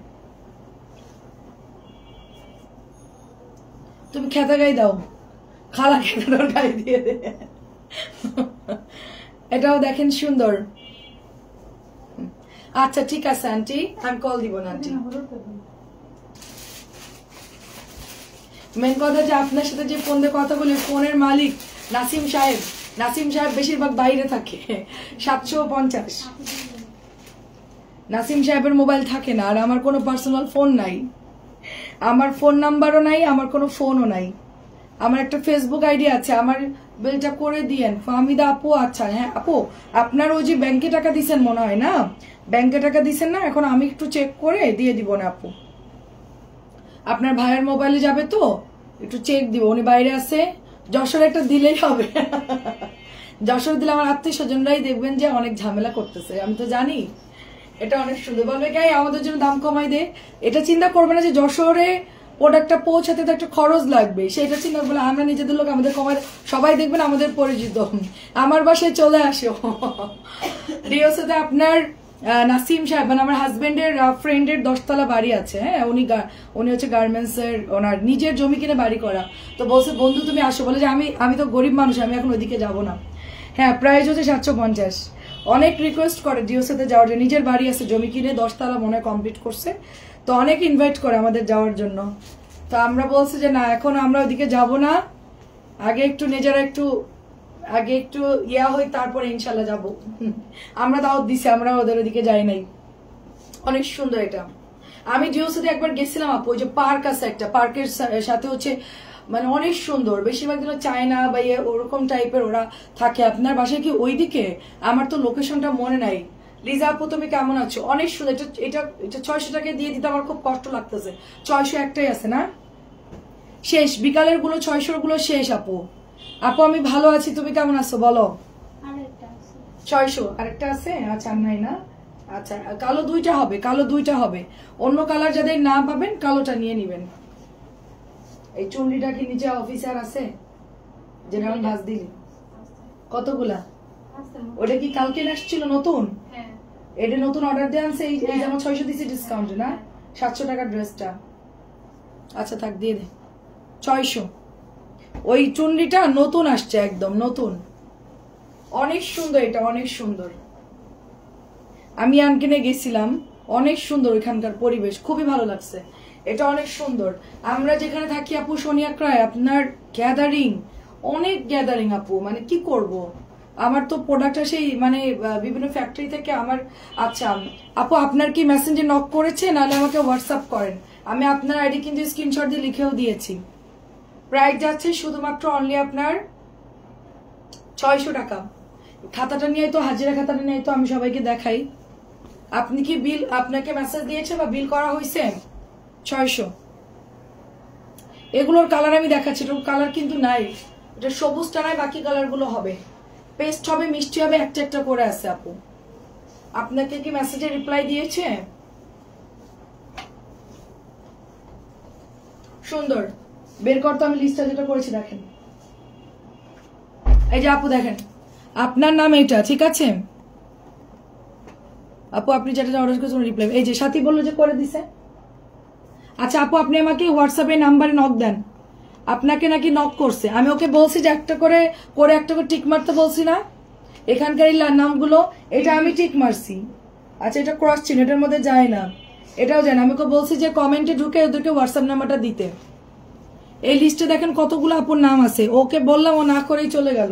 তুমি খেতে গাই দাও, খালা খেতে গাই দিয়ে দে। এটাও দেখেন সুন্দর। আচ্ছা ঠিক আছে আন্টি, আমি কল দিব না আন্টি। মেন কথা যে আপনার সাথে যে ফোন দিয়ে কথা বলি, ফোনের মালিক নাসিম সাহেব, নাসিম সাহেব বেশিরভাগ বাইরে থাকে। 750 নাসিম সাহেবের মোবাইল থাকে না, আর আমার কোনো পার্সোনাল ফোন নাই, আমার ফোন নাম্বারও নাই, আমার কোনো ফোনও নাই। আমার একটা ফেসবুক আইডি আছে, আমার বিলটা করে দিয়েন ফাহমিদা আপু। আচ্ছা হ্যাঁ আপু, আপনার ওই যে ব্যাংকে টাকা দিছেন মনে হয় না, ব্যাংকে টাকা দিছেন না, এখন আমি একটু চেক করে দিয়ে দিব না আপু। আপনার ভাইয়ের মোবাইলে যাবে, তো একটু চেক দিব, উনি বাইরে আছে। যশোর একটা দিলেই হবে। যশোর দিলে আমার আত্মীয় স্বজনরাই দেখবেন যে অনেক ঝামেলা করতেছে, আমি তো জানি। এটা অনেক সুন্দর, বলবে গাই আমাদের জন্য দাম কমাই দে। এটা চিন্তা করবে না যে যশোরে প্রোডাক্টটা পৌঁছাতে তো একটা খরচ লাগবে, সেটা চিন্তা করবে, আমরা নিজেদের লোক, আমাদের কমাই, সবাই দেখবেন আমাদের পরিচিত। আমার বাসায় চলে আসো। ডিওসিতে আপনার নাসিম সাহেব, মানে আমার হাজবেন্ডের ফ্রেন্ডের 10তলা বাড়ি আছে, হ্যাঁ, উনি হচ্ছে গার্মেন্টস এর, ওনার নিজের জমি কিনে বাড়ি করা, তো বলছে বন্ধু তুমি আসো, বলে যে আমি তো গরিব মানুষ, আমি এখন ওইদিকে যাবো না। হ্যাঁ প্রাইস হচ্ছে 750। অনেক রিকোয়েস্ট করে ডিওসিতে যাওয়ার জন্য, নিজের বাড়ি আছে, জমি কিনে 10তলা মনে হয় কমপ্লিট করছে, তো অনেক ইনভাইট করে আমাদের যাওয়ার জন্য, তো আমরা বলছি যে না এখন আমরা ওইদিকে যাব না, আগে একটু নিজেরা একটু ইয়া হই, তারপরে ইনশাল্লাহ যাবো। আমরা দাওয়াত দিছি, আমরা ওদের ওদিকে যাই নাই। অনেক সুন্দর এটা। আমি ডিওসিতে একবার গেছিলাম আপু, ওই যে পার্ক আছে একটা, পার্কের সাথে হচ্ছে মানে অনেক সুন্দর, বেশিরভাগ দিন চায়না বা ওরকম টাইপের ওরা থাকে। আপনার বাসায় কি ওইদিকে? আমার তো লোকেশনটা মনে নাই। লিজা আপু তুমি কেমন আছো? অনেক সুন্দর। এটা 600 টাকা দিয়ে দিতে আমার খুব কষ্ট লাগতেছে। 600 একটাই আছে না, শেষ। বিকালের গুলো 600 গুলো শেষ। আপু আপু আমি ভালো আছি, তুমি কেমন আছো বলো? 600 আরেকটা আছে? আচ্ছা নাই না, আচ্ছা কালো 2টা হবে, কালো 2টা হবে। অন্য কালার যাদের না পাবেন কালোটা নিয়ে নিবেন। এই চুন্ডিটা কি নিচে অফিসার আছে যেটা আমি ভাজ দিলি কতগুলা ওটা কি কালকে আসছিল নতুন হ্যাঁ এটা নতুন অর্ডার দিয়ে আনছে এই যেমন 600 দিছি ডিসকাউন্টে না 700 টাকার ড্রেসটা আচ্ছা থাক দিয়ে দে 600 ওই চুন্ডিটা নতুন আসছে একদম নতুন অনেক সুন্দর এটা অনেক সুন্দর আমি আনকিনে গেছিলাম অনেক সুন্দর এখানকার পরিবেশ খুবই ভালো লাগছে এটা অনেক সুন্দর আমরা যেখানে থাকি আপু সোনিয়াক্রায় আপনার গ্যাদারিং অনেক গ্যাদারিং আপু মানে কি করব আমার তো প্রোডাক্টটা সেই মানে বিভিন্ন ফ্যাক্টরি থেকে আমার আচ্ছা আপু আপনার কি মেসেঞ্জে নক করেছে নাহলে আমাকে হোয়াটসঅ্যাপ করেন আমি আপনার আইডি কিন্তু স্ক্রিনশট দিয়ে লিখেও দিয়েছি প্রাইস যাচ্ছে শুধুমাত্র অনলি আপনার 600 টাকা খাতাটা নিয়ে তো হাজিরা খাতাটা নিয়ে তো আমি সবাইকে দেখাই আপনি কি বিল আপনাকে মেসেজ দিয়েছে বা বিল করা হয়েছে 600 এগুলোর কালার আমি দেখাচ্ছি এটার কালার কিন্তু নাই এটা সবুজটা নাই বাকি কালার গুলো হবে পেস্ট হবে মিষ্টি হবে একটা একটা করে আছে আপু আপনাকে কি মেসেজে রিপ্লাই দিয়েছে সুন্দর বের করতে আমি লিস্টটা যেটা করেছি দেখেন এই যে আপু দেখেন আপনার নাম এটা ঠিক আছে আপু আপনি যেটা অর্ডার করেছেন রিপ্লাই এই যে সাথী বললো যে করে দিছে আচ্ছা আপু আপনি আমাকে হোয়াটসঅ্যাপে নাম্বারে নক দেন আপনাকে নাকি নক করছে আমি ওকে বলছি যে একটা করে একটা করে টিক মারতে বলছি না এখানকার এই নামগুলো এটা আমি টিক মারছি আচ্ছা এটা ক্রস চিহ্ন এটার মধ্যে যায় না এটাও যায় না আমি ওকে বলছি যে কমেন্টে ঢুকে ওদেরকে হোয়াটসঅ্যাপ নাম্বারটা দিতে এই লিস্টে দেখেন কতগুলো আপুর নাম আছে ওকে বললাম ও না করেই চলে গেল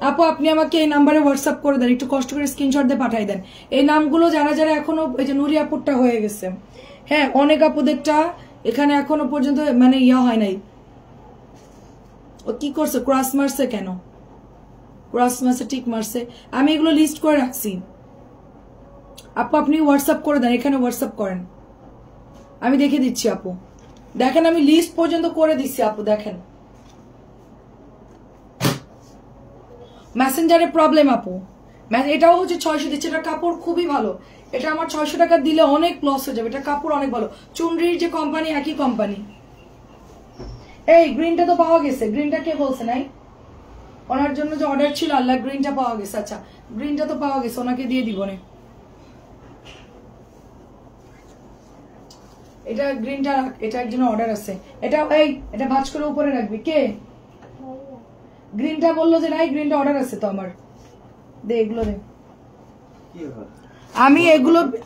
আপু আপনি আমাকে এই নাম্বারে হোয়াটসঅ্যাপ করে দেন একটু কষ্ট করে স্ক্রিনশট দিয়ে পাঠিয়ে দেন এই নামগুলো যারা যারা এখনো এই যে নুরি আপুরটা হয়ে গেছে হ্যাঁ অনেক আপুদেরটা এখানে এখনো পর্যন্ত মানে ইয়া হয় নাই ও কি করছে ক্রস মারছে কেন ক্রস মারছে টিক মারছে আমি এগুলো লিস্ট করে রাখছি আপু আপনি হোয়াটসঅ্যাপ করে দেন এখানে হোয়াটসঅ্যাপ করেন আমি দেখে দিচ্ছি আপু দেখেন আমি লিস্ট পর্যন্ত করে দিচ্ছি আপু দেখেন মেসেঞ্জারে প্রবলেম আপু এটাও হচ্ছে 600 দিচ্ছে এটা কাপড় খুবই ভালো এটা আমার 600 টাকা দিলে অনেক লস হয়ে যাবে এটা কাপড় অনেক ভালো চুনরির যে কোম্পানি একই কোম্পানি এই গ্রিনটা তো পাওয়া গেছে গ্রিনটা কে বলছে নাই ওনার জন্য যে অর্ডার ছিল আল্লাহ গ্রিনটা পাওয়া গেছে আচ্ছা গ্রিনটা তো পাওয়া গেছে ওনাকে দিয়ে দিব না এটা গ্রিনটা এটা একজন অর্ডার আছে এটা এই এটা ভাঁজ করে উপরে রাখবি কে গ্রিনটা বললো যে নাই গ্রিনটা অর্ডার আছে তো আমার দে এগুলো দে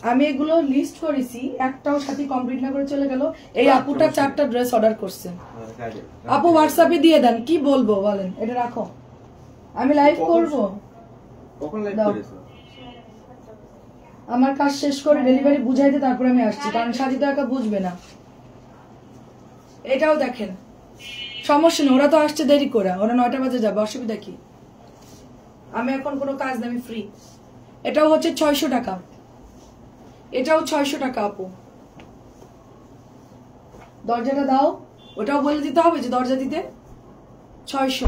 আমি এগুলো লিস্ট করেছি একটাও সাথে কমপ্লিট না করে চলে গেল এই আপুটা 4টা ড্রেস অর্ডার করছে আপু হোয়াটসঅ্যাপে দিয়ে দেন কি বলবো বলেন এটা রাখো আমি লাইভ করব কখন লাইভ করেছো আমার কাজ শেষ করে ডেলিভারি বুঝাইতে তারপর আমি আসছি কারণ সাজি তো একা বুঝবে না এটাও দেখেন সমস্যা নেই ওরা তো আসছে দেরি করে ওরা 9টা বাজে যাবে অসুবিধা কি আমি এখন কোনো কাজ না আমি ফ্রি এটাও হচ্ছে 600 টাকা এটাও 600 টাকা আপু দরজাটা দাও ওটাও বলে দিতে হবে যে দরজা দিতে 600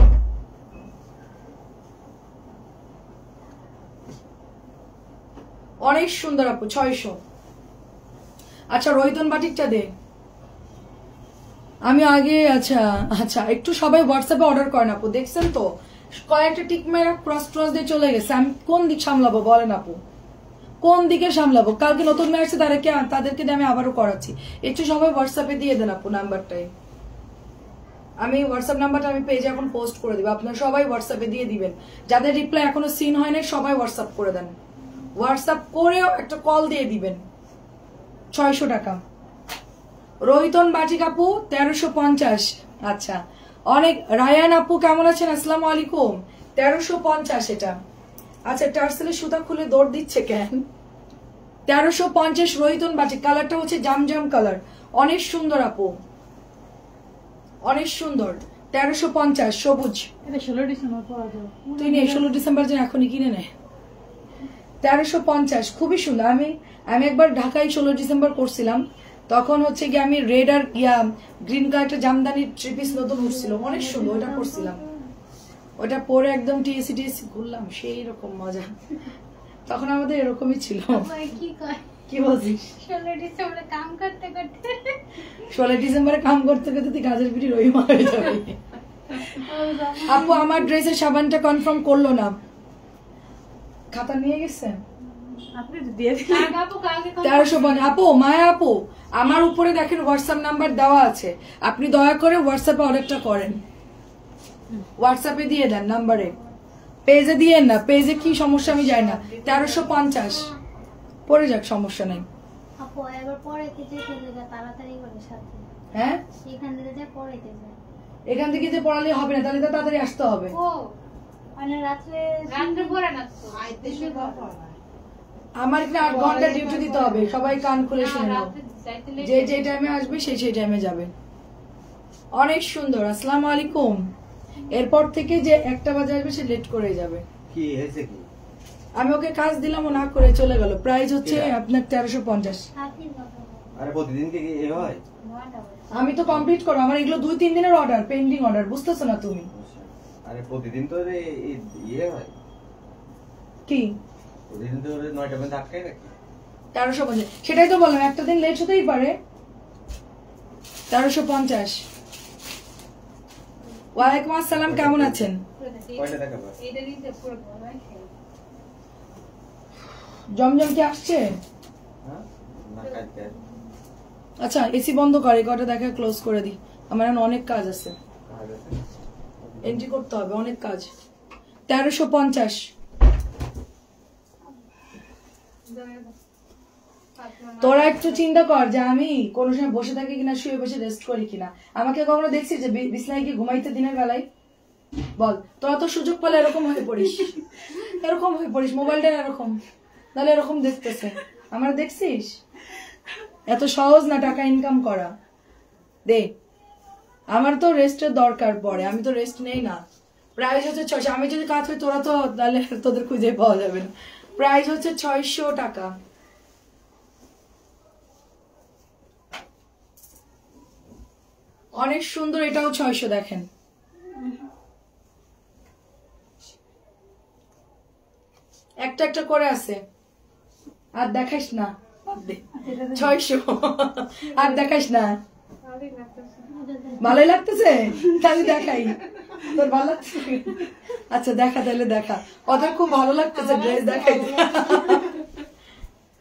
অনেক সুন্দর আপু 600 আচ্ছা রোহিতন বাটিকটা দে আমি আগে আচ্ছা আচ্ছা একটু সবাই হোয়াটসঅ্যাপে অর্ডার করেন আপু দেখছেন তো কয়েকটা টিক মেরা ক্রস ক্রস দিয়ে চলে গেছে আমি কোন দিক সামলাবো বলেন আপু কোন দিকে সামলাবো কালকে নতুন মেয়ে আসছে তাদেরকে দিয়ে আমি আবারও করাচ্ছি একটু সবাই হোয়াটসঅ্যাপে দিয়ে দেন আপু নাম্বারটাই আমি হোয়াটসঅ্যাপ নাম্বারটা আমি পেজে এখন পোস্ট করে দিব আপনারা সবাই হোয়াটসঅ্যাপে দিয়ে দিবেন যাদের রিপ্লাই এখনো সিন হয় না সবাই হোয়াটসঅ্যাপ করে দেন হোয়াটসঅ্যাপ করেও একটা কল দিয়ে দিবেন 600 টাকা রোহিতন বাটিক আপু 1350 আচ্ছা অনেক রায়ান আপু কেমন আছেন আসসালামু আলাইকুম 1350 এটা আচ্ছা টার্সেলের সুতা খুলে দৌড় দিচ্ছে কেন 1350 রোহিতন বাটিক কালারটা হচ্ছে জামজাম কালার অনেক সুন্দর আপু অনেক সুন্দর 1350 সবুজ এটা 16 ডিসেম্বর পরা যাবে তুই নে 16 ডিসেম্বর যেন এখনই কিনে নে 1350 খুবই সুন্দর আমি একবার ঢাকায় 16 ডিসেম্বর করছিলাম তখন হচ্ছে কি আমি রেড আর green colour jamdani three piece নতুন উঠছিল অনেক সুন্দর ওটা করছিলাম ওটা পরে একদম টিএসি ঘুরলাম সেই রকম মজা তখন আমাদের এরকমই ছিল কি কয় কি বলছিস 16 ডিসেম্বরে কাম করতে করতে 16 ডিসেম্বরে কাম করতে করতে তুই কাজের পিঠে রহিমা হয়ে যাবে। আপু আমার ড্রেসের সাবানটা কনফার্ম করলো না, খাতা নিয়ে গেছে আপনি তো দিয়ে দিন। কালকে আপু কালকে 1350। আপু মায়া আপু আমার উপরে দেখেন হোয়াটসঅ্যাপ নাম্বার দেওয়া আছে, আপনি দয়া করে হোয়াটসঅ্যাপে অর্ডারটা করেন, হোয়াটসঅ্যাপে দিয়ে দেন নাম্বারে, পেজে দিয়েন না, পেজে কি সমস্যা আমি জানি না। 1350 পরে যাক, সমস্যা নাই। আপু এবার পড়াইতে যেতে যে তাড়াতাড়ি করে সাথে হ্যাঁ এখান থেকে যে পড়াইতে যায় এখান থেকে যে পড়ালে হবে না, তাহলে তো তাড়াতাড়ি আসতে হবে। ও মানে রাত্রে পড়ে না তো আমার এখানে 8 ঘন্টা ডিউটি দিতে হবে, সবাই কান খুলে শুনে নাও, যে যে টাইমে আসবে সেই সেই টাইমে যাবে। অনেক সুন্দর, আসসালামু আলাইকুম। এরপর থেকে যে 1টা বাজে আসবে সে লেট করে যাবে। কি হয়েছে কি? আমি ওকে কাজ দিলাম, ও না করে চলে গেল। প্রাইস হচ্ছে আপনার 1350। সাথী কথা আরে প্রতিদিন কি এ হয়? আমি তো কমপ্লিট করবো, আমার এগুলো 2-3 দিনের অর্ডার, পেন্ডিং অর্ডার, বুঝতেছো না তুমি? আরে প্রতিদিন তো ইয়ে হয়, কি প্রতিদিন তো 9টা পর্যন্ত আটকায় নাকি? 1350, সেটাই তো বললাম, একটা দিন লেট হতেই পারে। 1350। ওয়ালাইকুম আসসালাম, কেমন আছেন? কয়টা দেখাবো? এটা দিতে পুরো বড় জমজম কি আসছে? হ্যাঁ না কাটতে। আচ্ছা এসি বন্ধ করে, কটা দেখা ক্লোজ করে দিই, আমার এখন অনেক কাজ আছে, কাজ আছে। এন্ট্রি করতে হবে, অনেক কাজ। 1350। তোরা একটু চিন্তা কর যে আমি কোন সময় বসে থাকি কিনা, শুয়ে বসে রেস্ট করি কিনা। আমাকে কখনো দেখছিস যে বিছনায় গিয়ে ঘুমাইতে দিনের বেলায়? বল, তোরা তো সুযোগ পেলে এরকম হয়ে পড়িস, এরকম হয়ে পড়িস, মোবাইলটা এরকম, তাহলে এরকম দেখতেছে। আমার দেখছিস? এত সহজ না টাকা ইনকাম করা। দে, আমার তো রেস্টের দরকার পড়ে, আমি তো রেস্ট নেই না। প্রাইস হচ্ছে 600। আমি যদি কাজ হই তোরা তো তাহলে তোদের খুঁজে পাওয়া যাবে না। প্রাইস হচ্ছে 600 টাকা। অনেক সুন্দর, এটাও 600, দেখেন। একটা একটা করে আছে, আর দেখাইস না, 600, আর দেখাইস না। ভালোই লাগতেছে, তাহলে দেখাই, তোর ভালো লাগছে? আচ্ছা দেখা, তাহলে দেখা, ওদের খুব ভালো লাগতেছে ড্রেস দেখাই।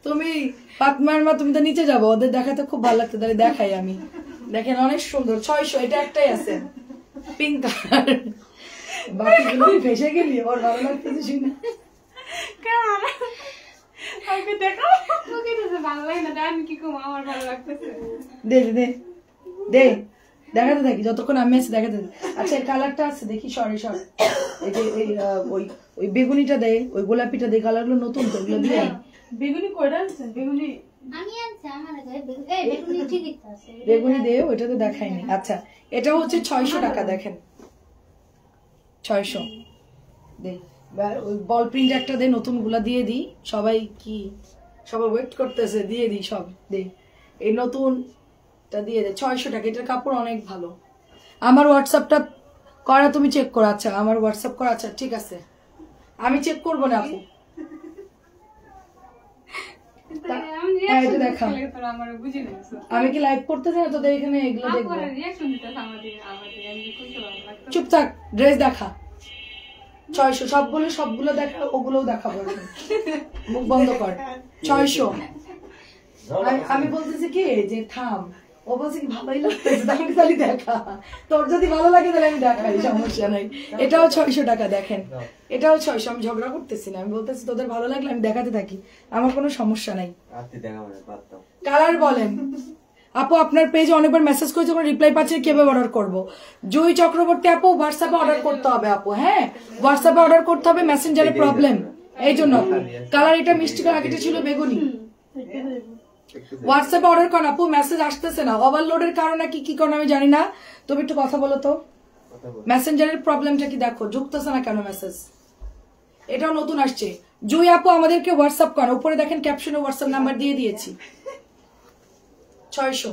তুমি পাতমার মা, তুমি তো নিচে যাবো, ওদের দেখাতে খুব ভালো লাগতো, তাহলে দেখাই আমি। দেখেন অনেক সুন্দর, 600, এটা একটাই আছে পিঙ্ক কালার। বাকিগুলো ফেসে গেলি, ওর ভালো লাগতেছে শুনে। দে দে দে দে, দেখাতে থাকি যতক্ষণ আমি এসে দেখাতে থাকি। আচ্ছা এই কালারটা আছে দেখি, সরি সর, এই যে এই ওই বেগুনিটা দে, ওই গোলাপিটা দে, কালারগুলো নতুন তো, ওগুলো দিয়ে। বেগুনি কয়টা আনছেন? বেগুনি আমি আনছি আমার বেগুনি ঠিকই আছে বেগুনি দে, ওইটা তো দেখাইনি। আচ্ছা এটা হচ্ছে 600 টাকা, দেখেন 600 দে। ওই বল প্রিন্ট একটা দে, নতুন গুলা দিয়ে দিই, সবাই কি সবাই ওয়েট করতেছে, দিয়ে দিই সব, দে এই নতুনটা দিয়ে দে। 600 টাকা, এটার কাপড় অনেক ভালো। আমার হোয়াটসঅ্যাপটা করা তুমি চেক করো। আচ্ছা আমার হোয়াটসঅ্যাপ করা, আচ্ছা ঠিক আছে, আমি চেক করবো না আপু। হ্যাঁ এটা দেখা, আমি কি লাইভ করতেছি না তোদের এখানে, এগুলো দেখবো। চুপ থাক, ড্রেস দেখা। 600 সবগুলো দেখা, ওগুলোও দেখাবো এখন। মুখ বন্ধ কর। 600। আমি বলতেছি কি যে থাম, ও বলছে কি ভালোই লাগতেছে, তাহলে দেখা, তোর যদি ভালো লাগে তাহলে আমি দেখাই, সমস্যা নাই। এটাও 600 টাকা, দেখেন এটাও 600। আমি ঝগড়া করতেছি না, আমি বলতেছি তোদের ভালো লাগলে আমি দেখাতে থাকি, আমার কোনো সমস্যা নাই। কালার বলেন আপু, আপনার পেজে অনেকবার মেসেজ করেছি, কোনো রিপ্লাই পাচ্ছি, কিভাবে অর্ডার করবো? জুই চক্রবর্তী আপু, হোয়াটসঅ্যাপে অর্ডার করতে হবে আপু, হ্যাঁ হোয়াটসঅ্যাপে অর্ডার করতে হবে, মেসেঞ্জারে প্রবলেম, এই জন্য। কালার এটা মিষ্টি কালার, এটা ছিল বেগুনি। হোয়াটসঅ্যাপে অর্ডার করেন আপু, মেসেজ আসতেছে না, ওভারলোডের কারণে কি কারণে আমি জানি না। তুমি একটু কথা বলো তো, মেসেঞ্জারের প্রবলেমটা কি দেখো, ঢুকতেছে না কেন মেসেজ? এটাও নতুন আসছে। জুই আপু আমাদেরকে হোয়াটসঅ্যাপ করেন, উপরে দেখেন ক্যাপশনে হোয়াটসঅ্যাপ নাম্বার দিয়ে দিয়েছি। 600।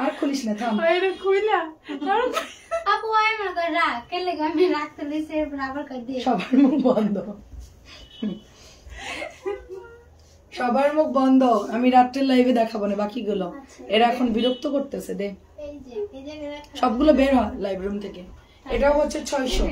আর খুলিস না, থাম। আপু আমার করে রাখ, কেলে আমি রাখতে লইছে আবার কই দিয়ে সবার মুখ বন্ধ। সবার মুখ বন্ধ, আমি রাত্রের লাইভে দেখাবো না বাকিগুলো। এরা এখন বিরক্ত করতেছে দে, এই যে এই জায়গায় রাখা। সবগুলো বের হয় লাইভ রুম থেকে। এটাও হচ্ছে 600।